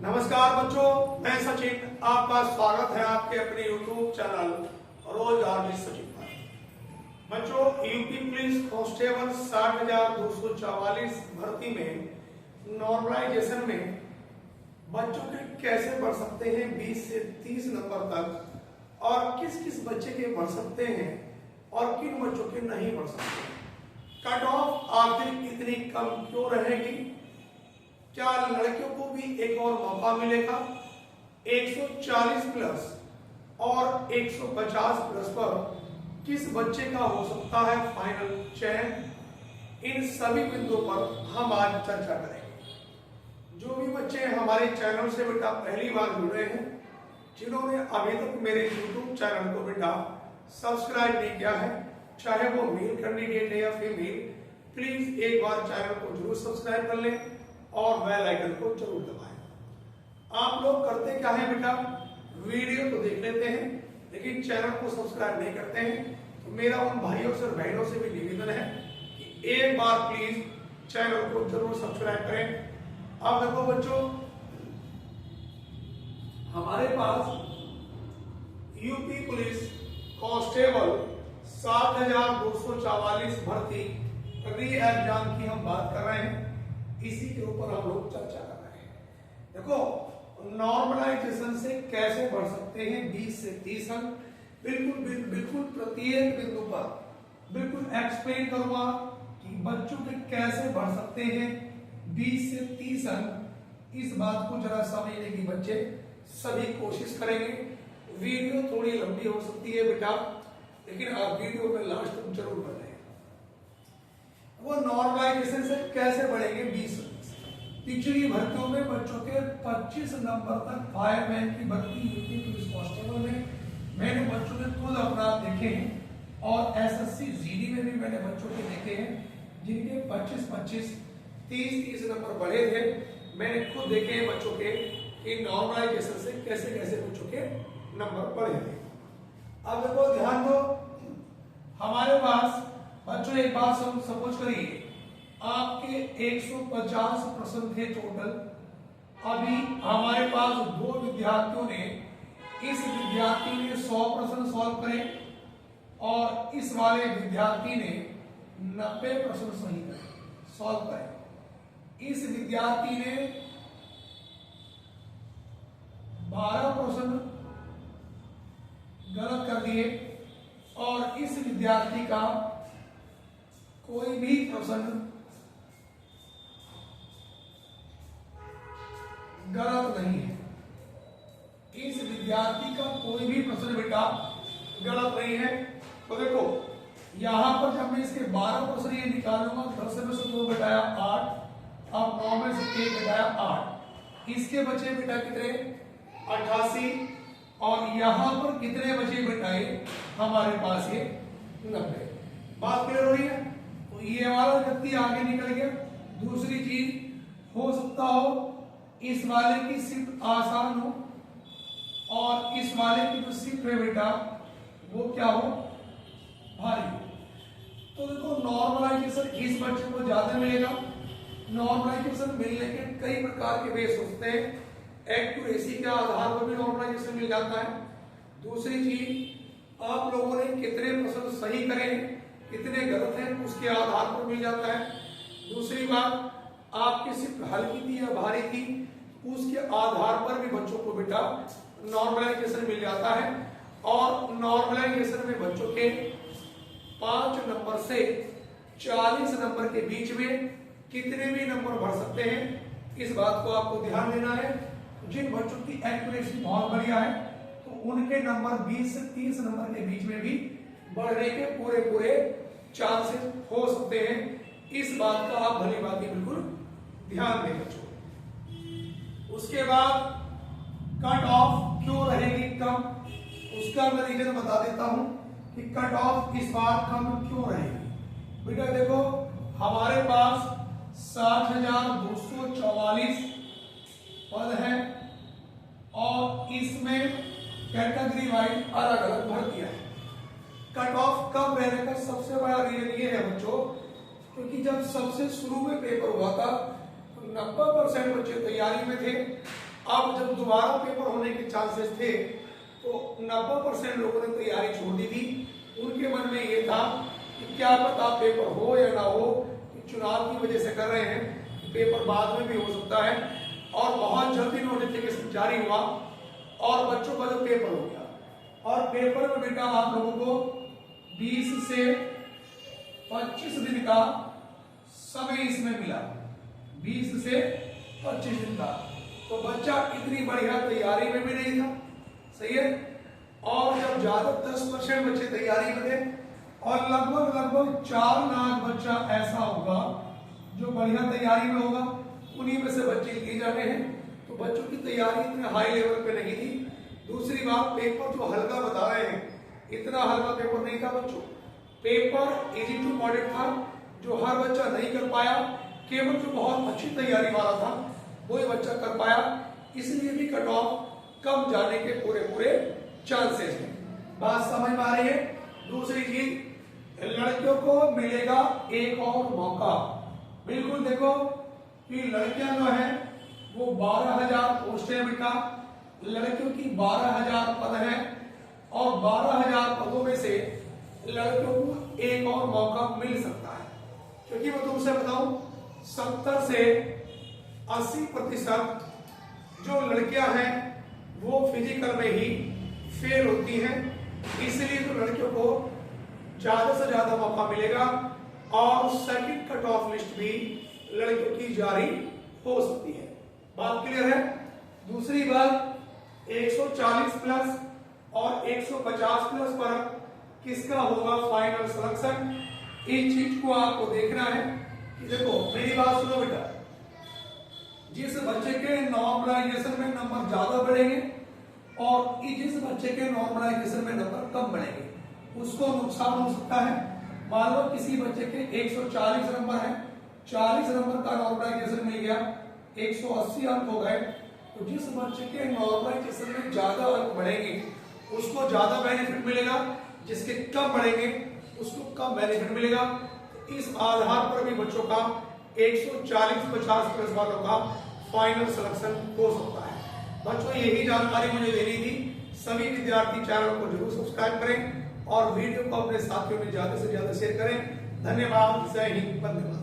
नमस्कार बच्चों, मैं सचिन। आपका स्वागत है आपके अपने YouTube चैनल रोज आरजी सचिन पर। बच्चों, यूपी पुलिस कांस्टेबल 60,244 भर्ती में नॉर्मलाइजेशन में बच्चों के कैसे बढ़ सकते हैं 20 से 30 नंबर तक, और किस किस बच्चे के बढ़ सकते हैं और किन बच्चों के नहीं बढ़ सकते। कट ऑफ आखिर इतनी कम क्यों रहेगी? क्या लड़कियों को भी एक और मौका मिलेगा? 140 प्लस और 150 प्लस पर किस बच्चे का हो सकता है फाइनल चयन? इन सभी बिंदुओं पर हम आज चर्चा करेंगे। जो भी बच्चे हमारे चैनल से बेटा पहली बार जुड़े हैं, जिन्होंने अभी तक मेरे YouTube चैनल को बेटा सब्सक्राइब नहीं किया है, चाहे वो मेल कैंडिडेट है या फीमेल, प्लीज एक बार चैनल को जरूर सब्सक्राइब कर लें और बेल आइकन को जरूर दबाएं। आप लोग करते क्या है बेटा, वीडियो तो देख लेते हैं लेकिन चैनल को सब्सक्राइब नहीं करते हैं। तो मेरा उन भाइयों से और बहनों से भी निवेदन है कि एक बार प्लीज चैनल को जरूर सब्सक्राइब करें। अब देखो बच्चों, हमारे पास यूपी पुलिस कांस्टेबल 60,244 भर्ती री एग्जाम की हम बात कर रहे हैं। इसी के ऊपर हम लोग चर्चा कर रहे हैं। देखो, नॉर्मलाइजेशन से कैसे बढ़ सकते हैं 20 से 30 अंक, बिल्कुल प्रत्येक बिंदु पर बिल्कुल एक्सप्लेन करूंगा कि बच्चों के कैसे बढ़ सकते हैं 20 से 30 अंक। इस बात को जरा समझने की बच्चे सभी कोशिश करेंगे। वीडियो थोड़ी लंबी हो सकती है बेटा, लेकिन आप वीडियो में लास्ट तक जरूर बने। वो नॉर्मलाइजेशन से कैसे बढ़ेंगे 20? पिछली भर्तियों में बच्चों के 25 नंबर तक फायरमैन की भर्ती यूपी पुलिस कांस्टेबल में मैंने बच्चों के खुद अपराध देखे हैं, और एसएससी जीडी में भी मैंने बच्चों के देखे हैं जिनके 25-25, 30-30 नंबर बढ़े थे। मैंने खुद देखे हैं बच्चों के कि नॉर्मलाइजेशन से कैसे कैसे बच्चों के नंबर बढ़े थे। अब देखो, ध्यान दो, हमारे पास बच्चों एक बात सपोज करिए, आपके 150 प्रश्न थे टोटल। अभी हमारे पास दो विद्यार्थियों ने, इस विद्यार्थी ने 100 प्रश्न सॉल्व करे और इस वाले विद्यार्थी ने 90 प्रश्न सही करे, सॉल्व करे। इस विद्यार्थी ने 12 प्रश्न गलत कर दिए और इस विद्यार्थी का कोई भी प्रश्न गलत नहीं है। इस विद्यार्थी का कोई भी प्रश्न बेटा गलत नहीं है। तो देखो, यहां पर जब मैं इसके 12 प्रश्न ये निकालूंगा, 10 में से 2 घटाया 8, अब 9 में से 1 घटाया 8, इसके बचे बेटा कितने? 88, और यहां पर कितने बचे बेटाए हमारे पास? ये 90। बात क्लियर हो रही है? ये वाला व्यक्ति आगे निकल गया। दूसरी चीज हो सकता हो इस वाले की शिफ्ट आसान हो और इस वाले की जो शिफ्ट है बेटा वो क्या हो? भारी हो। तो देखो, नॉर्मलाइजेशन इस बच्चे को ज्यादा मिलेगा। नॉर्मलाइजेशन मिलने के कई प्रकार के बेस होते हैं। एक्यूरेसी के आधार पर भी नॉर्मलाइजेशन मिल जाता है। दूसरी चीज, आप लोगों ने कितने प्रश्न सही करे, कितने गलत हैं, उसके आधार पर मिल जाता है। दूसरी बात, आपकी शिफ्ट हल्की थी या भारी थी, उसके आधार पर भी बच्चों को बेटा नॉर्मलाइजेशन मिल जाता है। और नॉर्मलाइजेशन में बच्चों के 5 नंबर से 40 नंबर के बीच में कितने भी नंबर बढ़ सकते हैं, इस बात को आपको ध्यान देना है। जिन बच्चों की एक्यूरेसी बहुत बढ़िया है तो उनके नंबर 20 से 30 नंबर के बीच में भी बढ़ने के पूरे चांसेस हो सकते हैं। इस बात का आप भली बात बिल्कुल ध्यान दें बच्चों। उसके बाद कट ऑफ क्यों रहेगी कम, उसका मैं रीजन बता देता हूं कि कट ऑफ इस बार कम क्यों रहेगी। बेटा देखो, हमारे पास 60,244 पद है और इसमें कैटेगरी वाइज अलग अलग भर दिया है। कट ऑफ कम रहने का सबसे बड़ा रीजन ये है बच्चों, क्योंकि जब सबसे शुरू में पेपर हुआ था तो 90% बच्चे तैयारी में थे अब जब दोबारा पेपर होने के चांसेस थे तो 90% लोगों ने तैयारी छोड़ दी थी। उनके मन में ये था कि क्या पता पेपर हो या ना हो, चुनाव की वजह से कर रहे हैं, पेपर बाद में भी हो सकता है। और बहुत जल्दी नोटिफिकेशन जारी हुआ और बच्चों का जो पेपर हो गया, और पेपर में बेटा आप लोगों को 20 से 25 दिन का समय इसमें मिला, 20 से 25 दिन का। तो बच्चा इतनी बढ़िया तैयारी में भी नहीं था, सही है। और जब ज्यादा 10% बच्चे तैयारी में थे और लगभग 4 लाख बच्चा ऐसा होगा जो बढ़िया तैयारी में होगा, उन्हीं में से बच्चे लिए जाने हैं। तो बच्चों की तैयारी इतने हाई लेवल पे नहीं थी। दूसरी बात, पेपर जो हल्का बता रहे हैं, इतना हल्का पेपर नहीं था बच्चों। पेपर इजी टू मॉडरेट था, जो हर बच्चा नहीं कर पाया, केवल जो बहुत अच्छी तैयारी वाला था वही बच्चा कर पाया। इसलिए भी कट ऑफ कम जाने के पूरे चांसेस हैं। बात समझ में आ रही है। दूसरी चीज, लड़कियों को मिलेगा एक और मौका। बिल्कुल देखो कि लड़कियां जो है वो 12,000 पोस्टें बेटा, लड़कियों की 12,000 पद है और 12,000 पदों में से लड़कियों को एक और मौका मिल सकता है। क्योंकि मैं तुमसे बताऊं, 70 से 80% जो लड़कियां हैं वो फिजिकल में ही फेल होती हैं। इसलिए तो लड़कियों को ज्यादा से ज्यादा मौका मिलेगा और सेकंड कट ऑफ लिस्ट भी लड़कियों की जारी हो सकती है। बात क्लियर है। दूसरी बात, 140 प्लस और 150 प्लस पर किसका होगा फाइनल सिलेक्शन, इस चीज को आपको देखना है। कि देखो मेरी बात सुनो बेटा, जिस बच्चे के नॉर्मलाइजेशन में नंबर ज्यादा बढ़ेंगे और जिस बच्चे के नॉर्मलाइजेशन में नंबर कम बढ़ेंगे उसको नुकसान हो सकता है। मान लो किसी बच्चे के 140 नंबर है, 40 नंबर का नॉर्मलाइजेशन मिल गया, 180 अंक हो गए, तो जिस बच्चे के नॉर्मलाइजेशन में ज्यादा अंक बढ़ेंगे उसको ज्यादा बेनिफिट मिलेगा, जिसके कम बढ़ेंगे उसको कम बेनिफिट मिलेगा। इस आधार पर भी बच्चों का 140-50 प्लस वालों का फाइनल सिलेक्शन हो सकता है। बच्चों यही जानकारी मुझे देनी थी। सभी विद्यार्थी चैनल को जरूर सब्सक्राइब करें और वीडियो को अपने साथियों में ज्यादा से ज्यादा शेयर करें। धन्यवाद। जय हिंद, वंदे मातरम।